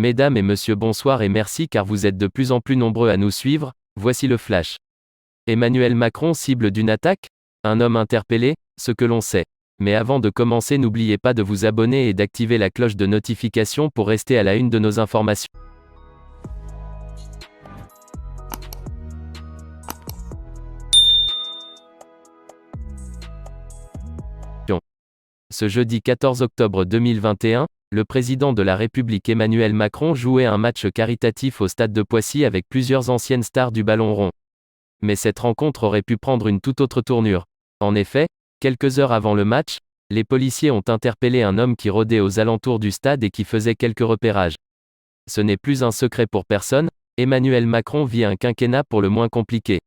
Mesdames et messieurs, bonsoir et merci car vous êtes de plus en plus nombreux à nous suivre. Voici le flash. Emmanuel Macron cible d'une attaque? Un homme interpellé? Ce que l'on sait. Mais avant de commencer, n'oubliez pas de vous abonner et d'activer la cloche de notification pour rester à la une de nos informations. Ce jeudi 14 octobre 2021, le président de la République Emmanuel Macron jouait un match caritatif au stade de Poissy avec plusieurs anciennes stars du ballon rond. Mais cette rencontre aurait pu prendre une toute autre tournure. En effet, quelques heures avant le match, les policiers ont interpellé un homme qui rôdait aux alentours du stade et qui faisait quelques repérages. Ce n'est plus un secret pour personne, Emmanuel Macron vit un quinquennat pour le moins compliqué.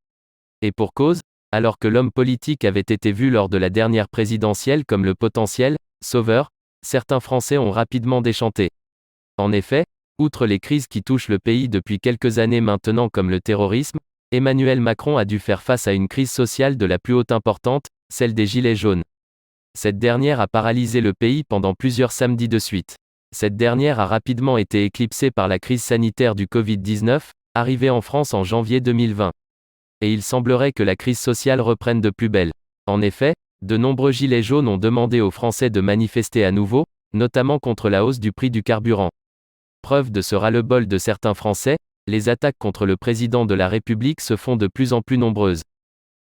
Et pour cause, alors que l'homme politique avait été vu lors de la dernière présidentielle comme le potentiel sauveur, certains Français ont rapidement déchanté. En effet, outre les crises qui touchent le pays depuis quelques années maintenant comme le terrorisme, Emmanuel Macron a dû faire face à une crise sociale de la plus haute importance, celle des Gilets jaunes. Cette dernière a paralysé le pays pendant plusieurs samedis de suite. Cette dernière a rapidement été éclipsée par la crise sanitaire du Covid-19, arrivée en France en janvier 2020. Et il semblerait que la crise sociale reprenne de plus belle. En effet, de nombreux Gilets jaunes ont demandé aux Français de manifester à nouveau, notamment contre la hausse du prix du carburant. Preuve de ce ras-le-bol de certains Français, les attaques contre le président de la République se font de plus en plus nombreuses.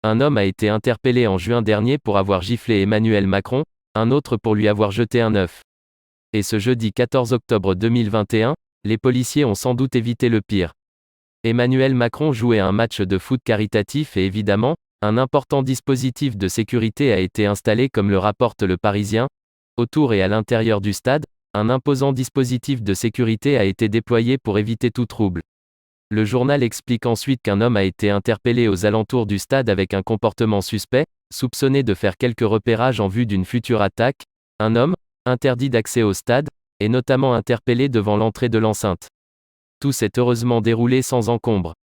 Un homme a été interpellé en juin dernier pour avoir giflé Emmanuel Macron, un autre pour lui avoir jeté un œuf. Et ce jeudi 14 octobre 2021, les policiers ont sans doute évité le pire. Emmanuel Macron jouait un match de foot caritatif et évidemment, un important dispositif de sécurité a été installé comme le rapporte Le Parisien. Autour et à l'intérieur du stade, un imposant dispositif de sécurité a été déployé pour éviter tout trouble. Le journal explique ensuite qu'un homme a été interpellé aux alentours du stade avec un comportement suspect, soupçonné de faire quelques repérages en vue d'une future attaque. Un homme, interdit d'accès au stade, est notamment interpellé devant l'entrée de l'enceinte. Tout s'est heureusement déroulé sans encombre.